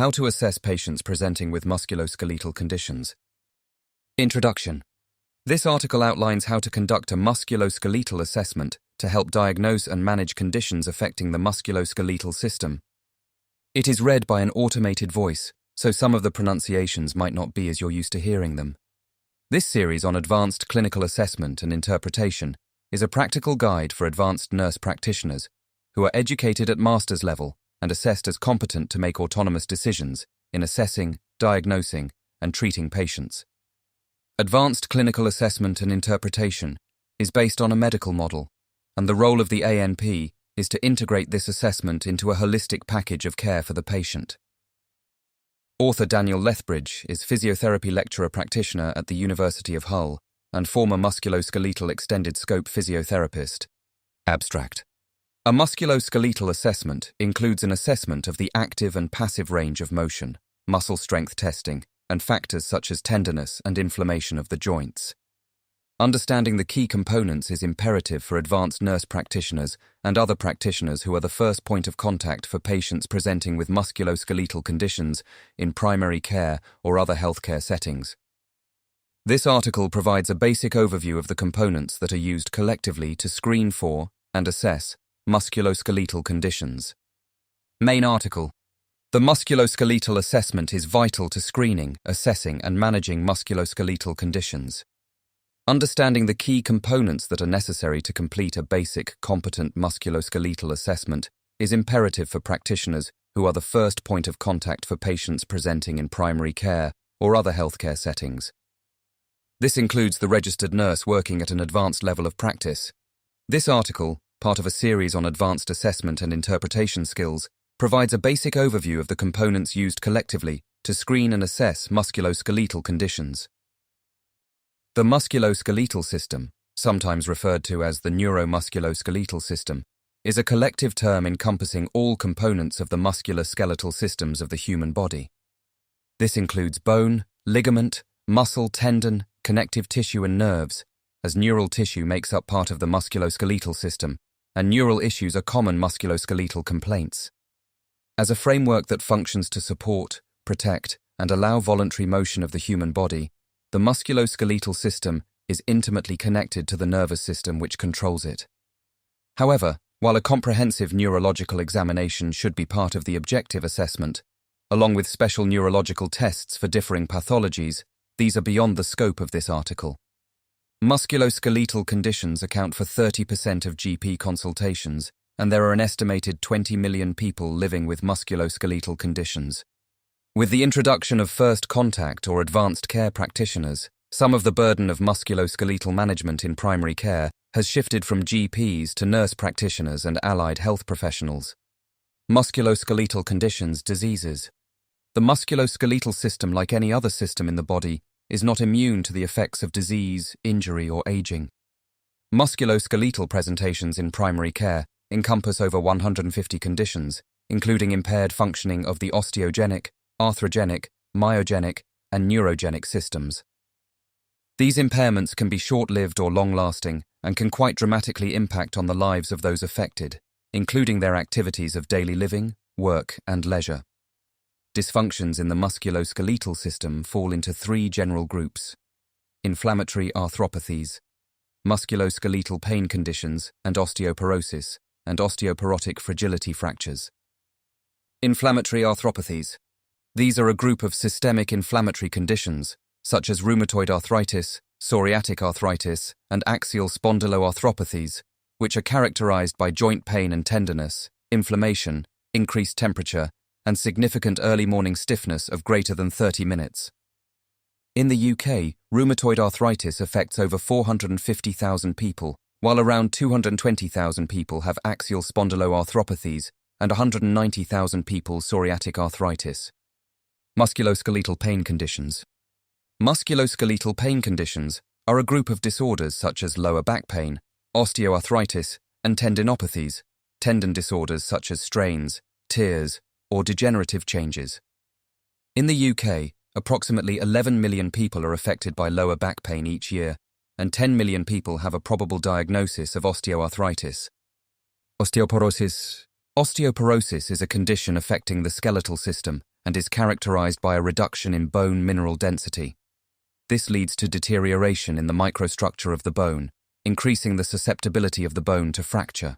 How to assess patients presenting with musculoskeletal conditions. Introduction. This article outlines how to conduct a musculoskeletal assessment to help diagnose and manage conditions affecting the musculoskeletal system. It is read by an automated voice, so some of the pronunciations might not be as you're used to hearing them. This series on advanced clinical assessment and interpretation is a practical guide for advanced nurse practitioners who are educated at master's level and assessed as competent to make autonomous decisions in assessing, diagnosing, and treating patients. Advanced clinical assessment and interpretation is based on a medical model, and the role of the ANP is to integrate this assessment into a holistic package of care for the patient. Author Daniel Lethbridge is physiotherapy lecturer practitioner at the University of Hull and former musculoskeletal extended scope physiotherapist. Abstract. A musculoskeletal assessment includes an assessment of the active and passive range of motion, muscle strength testing, and factors such as tenderness and inflammation of the joints. Understanding the key components is imperative for advanced nurse practitioners and other practitioners who are the first point of contact for patients presenting with musculoskeletal conditions in primary care or other healthcare settings. This article provides a basic overview of the components that are used collectively to screen for and assess musculoskeletal conditions. Main article. The musculoskeletal assessment is vital to screening, assessing, and managing musculoskeletal conditions. Understanding the key components that are necessary to complete a basic, competent musculoskeletal assessment is imperative for practitioners who are the first point of contact for patients presenting in primary care or other healthcare settings. This includes the registered nurse working at an advanced level of practice. This article, part of a series on advanced assessment and interpretation skills, provides a basic overview of the components used collectively to screen and assess musculoskeletal conditions. The musculoskeletal system, sometimes referred to as the neuromusculoskeletal system, is a collective term encompassing all components of the musculoskeletal systems of the human body. This includes bone, ligament, muscle, tendon, connective tissue and nerves, as neural tissue makes up part of the musculoskeletal system, and neural issues are common musculoskeletal complaints. As a framework that functions to support, protect, and allow voluntary motion of the human body, the musculoskeletal system is intimately connected to the nervous system which controls it. However, while a comprehensive neurological examination should be part of the objective assessment, along with special neurological tests for differing pathologies, these are beyond the scope of this article. Musculoskeletal conditions account for 30% of GP consultations, and there are an estimated 20 million people living with musculoskeletal conditions. With the introduction of first contact or advanced care practitioners, some of the burden of musculoskeletal management in primary care has shifted from GPs to nurse practitioners and allied health professionals. Musculoskeletal conditions, diseases. The musculoskeletal system, like any other system in the body, is not immune to the effects of disease, injury, or aging. Musculoskeletal presentations in primary care encompass over 150 conditions, including impaired functioning of the osteogenic, arthrogenic, myogenic, and neurogenic systems. These impairments can be short-lived or long-lasting and can quite dramatically impact on the lives of those affected, including their activities of daily living, work, and leisure. Dysfunctions in the musculoskeletal system fall into three general groups: inflammatory arthropathies, musculoskeletal pain conditions, and osteoporosis, and osteoporotic fragility fractures. Inflammatory arthropathies. These are a group of systemic inflammatory conditions, such as rheumatoid arthritis, psoriatic arthritis, and axial spondyloarthropathies, which are characterized by joint pain and tenderness, inflammation, increased temperature, and significant early morning stiffness of greater than 30 minutes. In the UK, rheumatoid arthritis affects over 450,000 people, while around 220,000 people have axial spondyloarthropathies and 190,000 people psoriatic arthritis. Musculoskeletal pain conditions. Musculoskeletal pain conditions are a group of disorders such as lower back pain, osteoarthritis, and tendinopathies, tendon disorders such as strains, tears, or degenerative changes. In the UK, approximately 11 million people are affected by lower back pain each year, and 10 million people have a probable diagnosis of osteoarthritis. Osteoporosis. Osteoporosis is a condition affecting the skeletal system and is characterized by a reduction in bone mineral density. This leads to deterioration in the microstructure of the bone, increasing the susceptibility of the bone to fracture.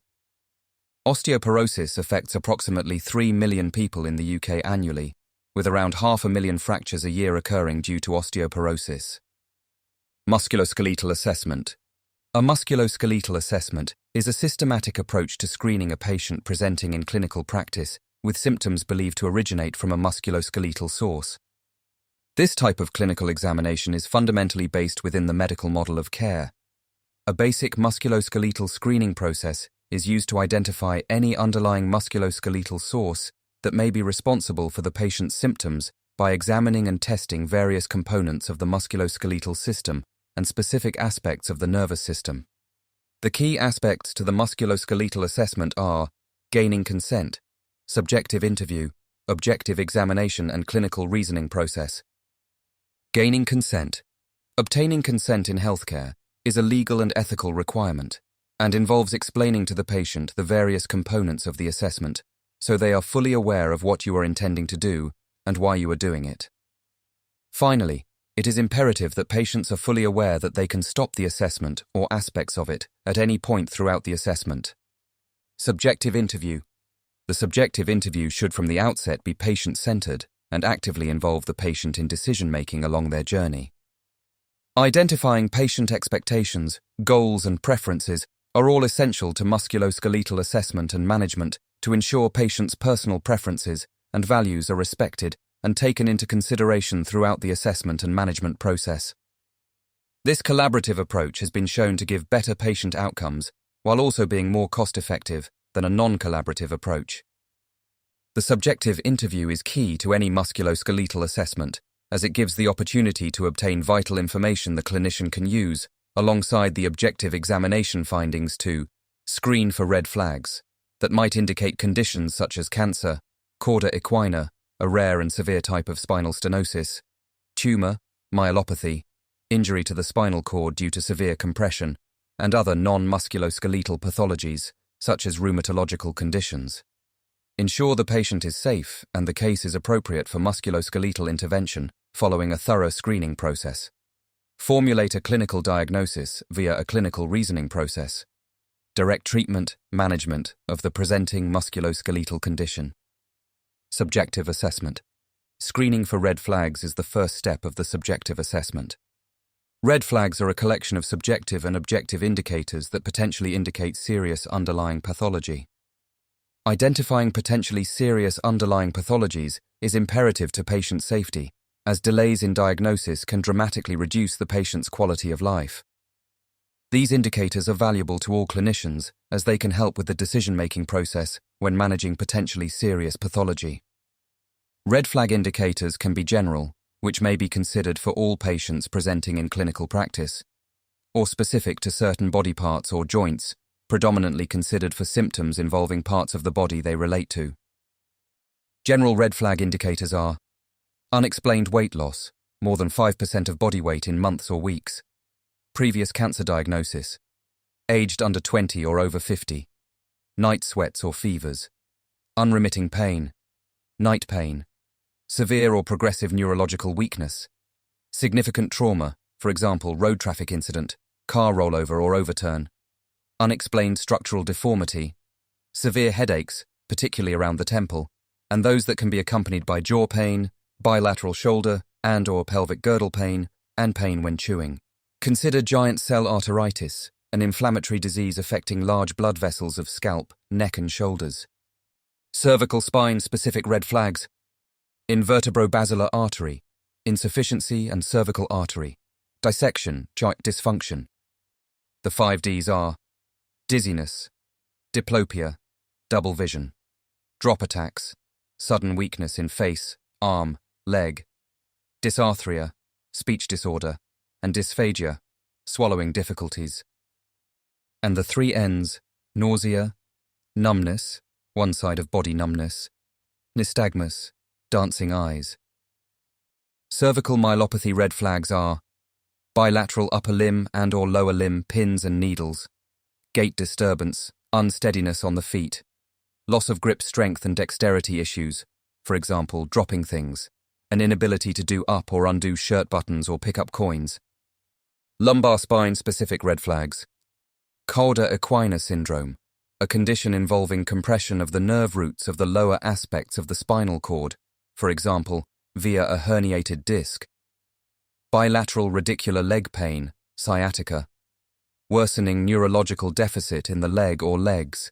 Osteoporosis affects approximately 3 million people in the UK annually, with around 500,000 fractures a year occurring due to osteoporosis. Musculoskeletal assessment. A musculoskeletal assessment is a systematic approach to screening a patient presenting in clinical practice with symptoms believed to originate from a musculoskeletal source. This type of clinical examination is fundamentally based within the medical model of care. A basic musculoskeletal screening process is used to identify any underlying musculoskeletal source that may be responsible for the patient's symptoms by examining and testing various components of the musculoskeletal system and specific aspects of the nervous system. The key aspects to the musculoskeletal assessment are gaining consent, subjective interview, objective examination and clinical reasoning process. Gaining consent. Obtaining consent in healthcare is a legal and ethical requirement and involves explaining to the patient the various components of the assessment so they are fully aware of what you are intending to do and why you are doing it. Finally, it is imperative that patients are fully aware that they can stop the assessment or aspects of it at any point throughout the assessment. Subjective interview. The subjective interview should from the outset be patient-centered and actively involve the patient in decision-making along their journey. Identifying patient expectations, goals and preferences are all essential to musculoskeletal assessment and management to ensure patients' personal preferences and values are respected and taken into consideration throughout the assessment and management process. This collaborative approach has been shown to give better patient outcomes while also being more cost-effective than a non-collaborative approach. The subjective interview is key to any musculoskeletal assessment, as it gives the opportunity to obtain vital information the clinician can use, alongside the objective examination findings to screen for red flags that might indicate conditions such as cancer, cauda equina, a rare and severe type of spinal stenosis, tumor, myelopathy, injury to the spinal cord due to severe compression, and other non-musculoskeletal pathologies, such as rheumatological conditions. Ensure the patient is safe and the case is appropriate for musculoskeletal intervention following a thorough screening process. Formulate a clinical diagnosis via a clinical reasoning process. Direct treatment, management of the presenting musculoskeletal condition. Subjective assessment. Screening for red flags is the first step of the subjective assessment. Red flags are a collection of subjective and objective indicators that potentially indicate serious underlying pathology. Identifying potentially serious underlying pathologies is imperative to patient safety, as delays in diagnosis can dramatically reduce the patient's quality of life. These indicators are valuable to all clinicians as they can help with the decision-making process when managing potentially serious pathology. Red flag indicators can be general, which may be considered for all patients presenting in clinical practice, or specific to certain body parts or joints, predominantly considered for symptoms involving parts of the body they relate to. General red flag indicators are unexplained weight loss, more than 5% of body weight in months or weeks, previous cancer diagnosis, aged under 20 or over 50, night sweats or fevers, unremitting pain, night pain, severe or progressive neurological weakness, significant trauma, for example road traffic incident, car rollover or overturn, unexplained structural deformity, severe headaches, particularly around the temple, and those that can be accompanied by jaw pain, bilateral shoulder and/or pelvic girdle pain, and pain when chewing. Consider giant cell arteritis, an inflammatory disease affecting large blood vessels of scalp, neck and shoulders. Cervical spine-specific red flags: invertebrobasilar artery, insufficiency and cervical artery, dissection, joint dysfunction. The 5 Ds are dizziness, diplopia, double vision, drop attacks, sudden weakness in face, arm, leg, dysarthria, speech disorder, and dysphagia, swallowing difficulties. And the 3 Ns, nausea, numbness, one side of body numbness, nystagmus, dancing eyes. Cervical myelopathy red flags are bilateral upper limb and/or lower limb pins and needles, gait disturbance, unsteadiness on the feet, loss of grip strength and dexterity issues, for example, dropping things, an inability to do up or undo shirt buttons or pick up coins. Lumbar spine-specific red flags. Cauda equina syndrome, a condition involving compression of the nerve roots of the lower aspects of the spinal cord, for example, via a herniated disc. Bilateral radicular leg pain, sciatica. Worsening neurological deficit in the leg or legs.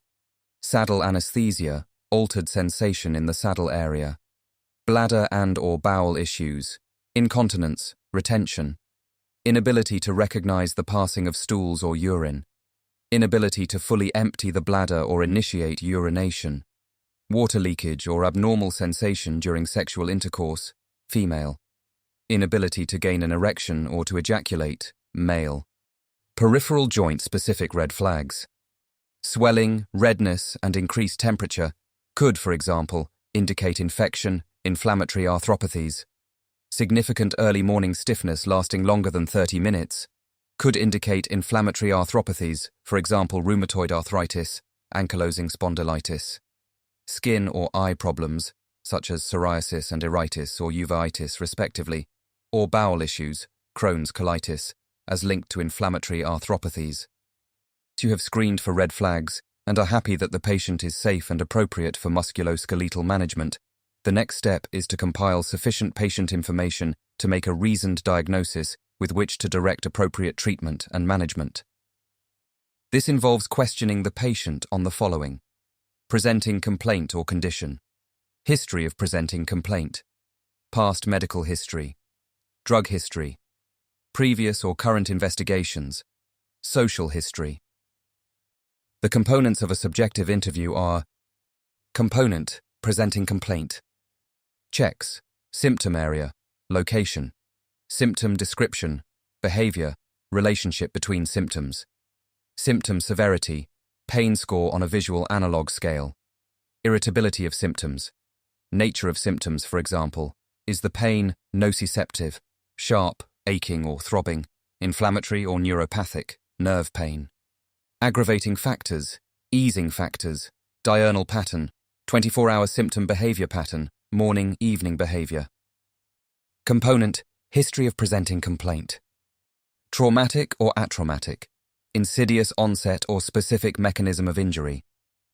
Saddle anesthesia, altered sensation in the saddle area. Bladder and/or bowel issues, incontinence, retention. Inability to recognize the passing of stools or urine. Inability to fully empty the bladder or initiate urination. Water leakage or abnormal sensation during sexual intercourse, female. Inability to gain an erection or to ejaculate, male. Peripheral joint-specific red flags. Swelling, redness, and increased temperature could, for example, indicate infection, inflammatory arthropathies. Significant early morning stiffness lasting longer than 30 minutes could indicate inflammatory arthropathies, for example, rheumatoid arthritis, ankylosing spondylitis. Skin or eye problems, such as psoriasis and iritis or uveitis respectively, or bowel issues, Crohn's colitis, as linked to inflammatory arthropathies. You have screened for red flags and are happy that the patient is safe and appropriate for musculoskeletal management. The next step is to compile sufficient patient information to make a reasoned diagnosis with which to direct appropriate treatment and management. This involves questioning the patient on the following: presenting complaint or condition, history of presenting complaint, past medical history, drug history, previous or current investigations, social history. The components of a subjective interview are: component, presenting complaint. Checks, symptom area, location, symptom description, behavior, relationship between symptoms, symptom severity, pain score on a visual analog scale, irritability of symptoms, nature of symptoms, for example, is the pain nociceptive, sharp, aching or throbbing, inflammatory or neuropathic, nerve pain. Aggravating factors, easing factors, diurnal pattern, 24-hour symptom behavior pattern, morning-evening behavior. Component, history of presenting complaint. Traumatic or atraumatic, insidious onset or specific mechanism of injury,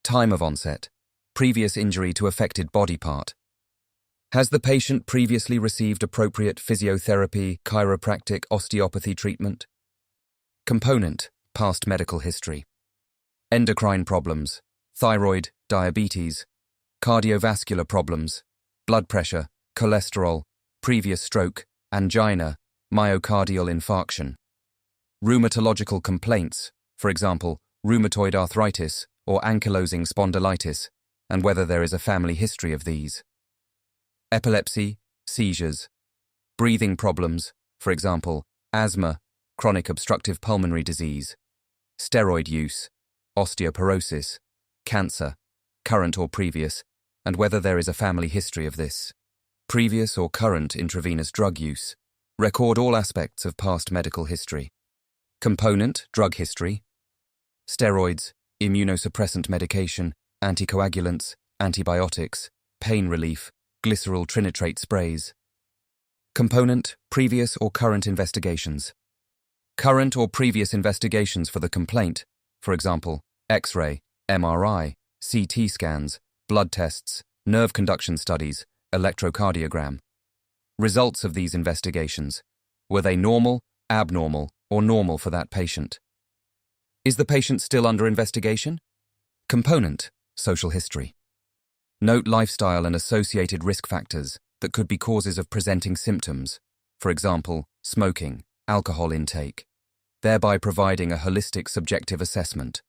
time of onset, previous injury to affected body part. Has the patient previously received appropriate physiotherapy, chiropractic, osteopathy treatment? Component, past medical history. Endocrine problems, thyroid, diabetes, cardiovascular problems, blood pressure, cholesterol, previous stroke, angina, myocardial infarction. Rheumatological complaints, for example, rheumatoid arthritis or ankylosing spondylitis, and whether there is a family history of these. Epilepsy, seizures. Breathing problems, for example, asthma, chronic obstructive pulmonary disease. Steroid use, osteoporosis, cancer, current or previous, and whether there is a family history of this. Previous or current intravenous drug use. Record all aspects of past medical history. Component, drug history. Steroids, immunosuppressant medication, anticoagulants, antibiotics, pain relief, glyceryl trinitrate sprays. Component, previous or current investigations. Current or previous investigations for the complaint, for example, X-ray, MRI, CT scans, blood tests, nerve conduction studies, electrocardiogram. Results of these investigations. Were they normal, abnormal, or normal for that patient? Is the patient still under investigation? Component, social history. Note lifestyle and associated risk factors that could be causes of presenting symptoms, for example, smoking, alcohol intake, thereby providing a holistic subjective assessment.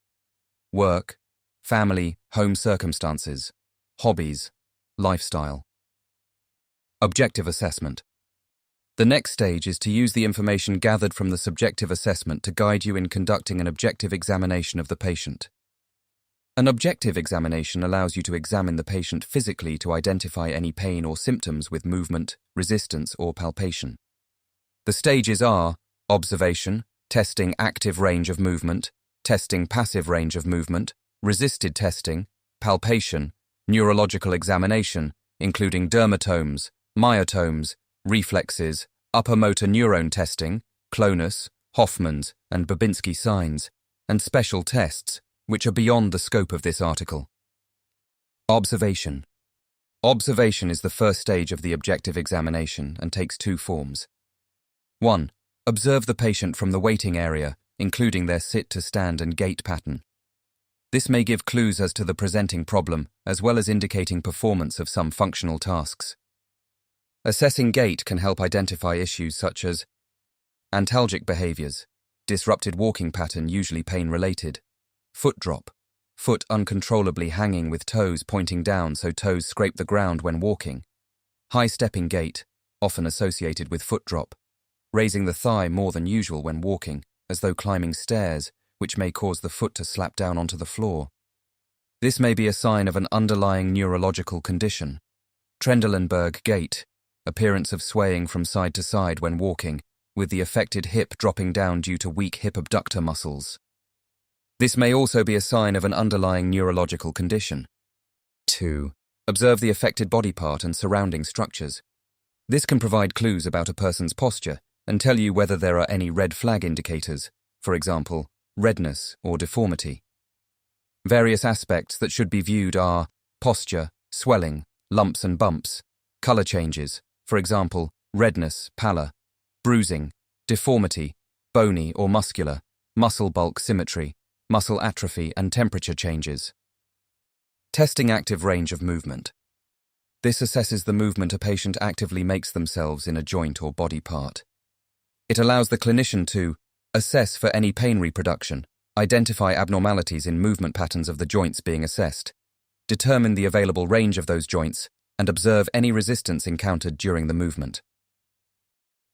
Work, family, home circumstances, hobbies, lifestyle. Objective assessment. The next stage is to use the information gathered from the subjective assessment to guide you in conducting an objective examination of the patient. An objective examination allows you to examine the patient physically to identify any pain or symptoms with movement, resistance, or palpation. The stages are observation, testing active range of movement, testing passive range of movement, resisted testing, palpation, neurological examination, including dermatomes, myotomes, reflexes, upper motor neuron testing, Clonus, Hoffman's, and Babinski signs, and special tests, which are beyond the scope of this article. Observation. Observation is the first stage of the objective examination and takes two forms. 1. Observe the patient from the waiting area, including their sit to stand and gait pattern. This may give clues as to the presenting problem, as well as indicating performance of some functional tasks. Assessing gait can help identify issues such as antalgic behaviors, disrupted walking pattern usually pain-related, foot drop, foot uncontrollably hanging with toes pointing down so toes scrape the ground when walking, high stepping gait, often associated with foot drop, raising the thigh more than usual when walking, as though climbing stairs, which may cause the foot to slap down onto the floor. This may be a sign of an underlying neurological condition. Trendelenburg gait, appearance of swaying from side to side when walking, with the affected hip dropping down due to weak hip abductor muscles. This may also be a sign of an underlying neurological condition. 2. Observe the affected body part and surrounding structures. This can provide clues about a person's posture and tell you whether there are any red flag indicators, for example, redness or deformity. Various aspects that should be viewed are posture, swelling, lumps and bumps, color changes, for example, redness, pallor, bruising, deformity, bony or muscular, muscle bulk symmetry, muscle atrophy and temperature changes. Testing active range of movement. This assesses the movement a patient actively makes themselves in a joint or body part. It allows the clinician to assess for any pain reproduction, identify abnormalities in movement patterns of the joints being assessed, determine the available range of those joints, and observe any resistance encountered during the movement.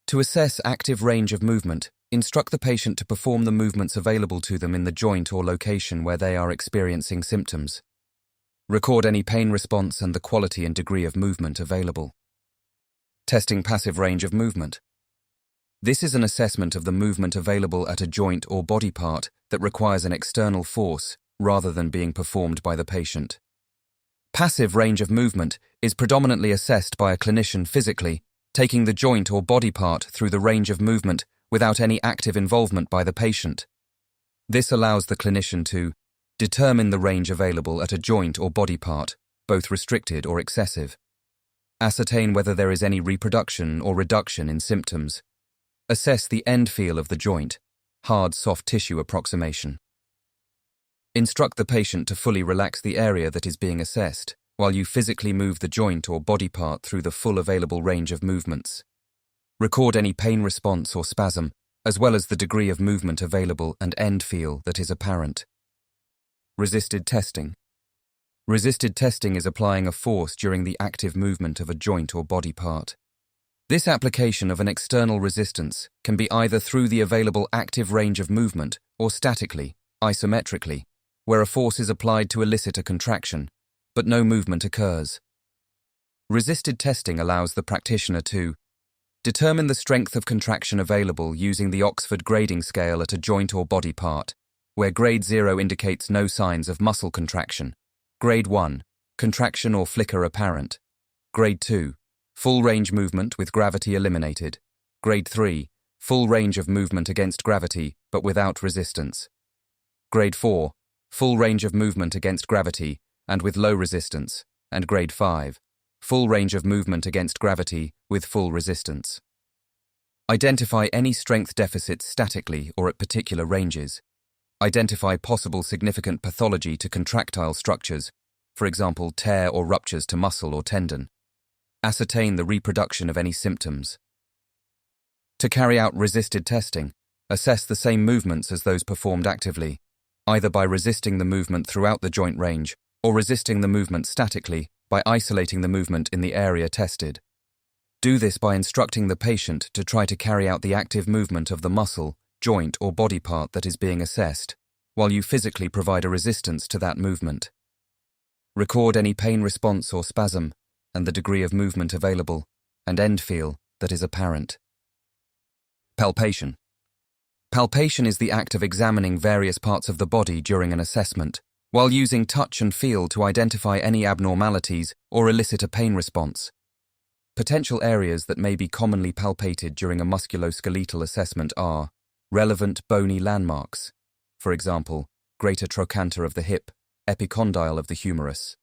To assess active range of movement, instruct the patient to perform the movements available to them in the joint or location where they are experiencing symptoms. Record any pain response and the quality and degree of movement available. Testing passive range of movement. This is an assessment of the movement available at a joint or body part that requires an external force rather than being performed by the patient. Passive range of movement is predominantly assessed by a clinician physically, taking the joint or body part through the range of movement without any active involvement by the patient. This allows the clinician to determine the range available at a joint or body part, both restricted or excessive, ascertain whether there is any reproduction or reduction in symptoms, assess the end feel of the joint, hard soft tissue approximation. Instruct the patient to fully relax the area that is being assessed, while you physically move the joint or body part through the full available range of movements. Record any pain response or spasm, as well as the degree of movement available and end feel that is apparent. Resisted testing. Resisted testing is applying a force during the active movement of a joint or body part. This application of an external resistance can be either through the available active range of movement or statically, isometrically, where a force is applied to elicit a contraction, but no movement occurs. Resisted testing allows the practitioner to determine the strength of contraction available using the Oxford grading scale at a joint or body part, where grade 0 indicates no signs of muscle contraction, grade 1, contraction or flicker apparent, grade 2, full range movement with gravity eliminated, grade 3, full range of movement against gravity but without resistance, grade 4, full range of movement against gravity and with low resistance, and grade 5, full range of movement against gravity with full resistance. Identify any strength deficits statically or at particular ranges. Identify possible significant pathology to contractile structures, for example tear or ruptures to muscle or tendon. Ascertain the reproduction of any symptoms. To carry out resisted testing, assess the same movements as those performed actively, either by resisting the movement throughout the joint range or resisting the movement statically by isolating the movement in the area tested. Do this by instructing the patient to try to carry out the active movement of the muscle, joint or body part that is being assessed, while you physically provide a resistance to that movement. Record any pain response or spasm and the degree of movement available, and end feel that is apparent. Palpation. Palpation is the act of examining various parts of the body during an assessment, while using touch and feel to identify any abnormalities or elicit a pain response. Potential areas that may be commonly palpated during a musculoskeletal assessment are relevant bony landmarks, for example, greater trochanter of the hip, epicondyle of the humerus.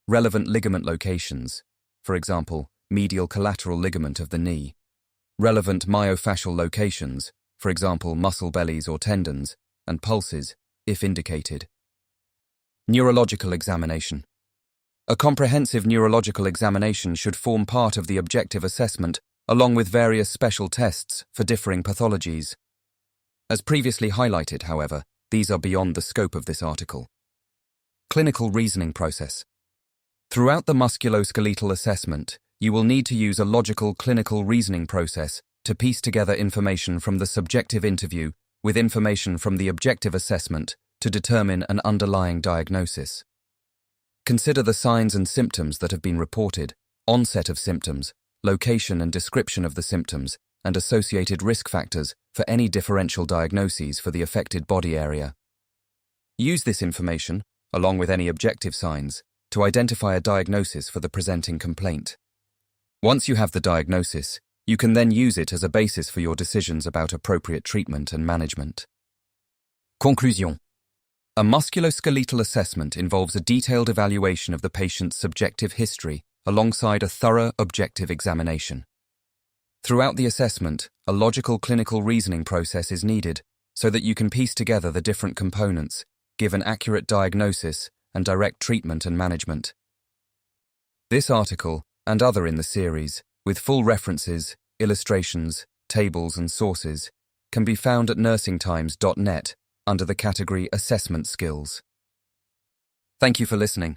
Relevant ligament locations, for example, medial collateral ligament of the knee. Relevant myofascial locations, for example, muscle bellies or tendons, and pulses, if indicated. Neurological examination. A comprehensive neurological examination should form part of the objective assessment, along with various special tests for differing pathologies. As previously highlighted, however, these are beyond the scope of this article. Clinical reasoning process. Throughout the musculoskeletal assessment, you will need to use a logical clinical reasoning process to piece together information from the subjective interview with information from the objective assessment to determine an underlying diagnosis. Consider the signs and symptoms that have been reported, onset of symptoms, location and description of the symptoms, and associated risk factors for any differential diagnoses for the affected body area. Use this information, along with any objective signs, to identify a diagnosis for the presenting complaint. Once you have the diagnosis, you can then use it as a basis for your decisions about appropriate treatment and management. Conclusion. A musculoskeletal assessment involves a detailed evaluation of the patient's subjective history alongside a thorough objective examination. Throughout the assessment, a logical clinical reasoning process is needed so that you can piece together the different components, give an accurate diagnosis, and direct treatment and management. This article, and other in the series, with full references, illustrations, tables and sources, can be found at nursingtimes.net under the category Assessment Skills. Thank you for listening.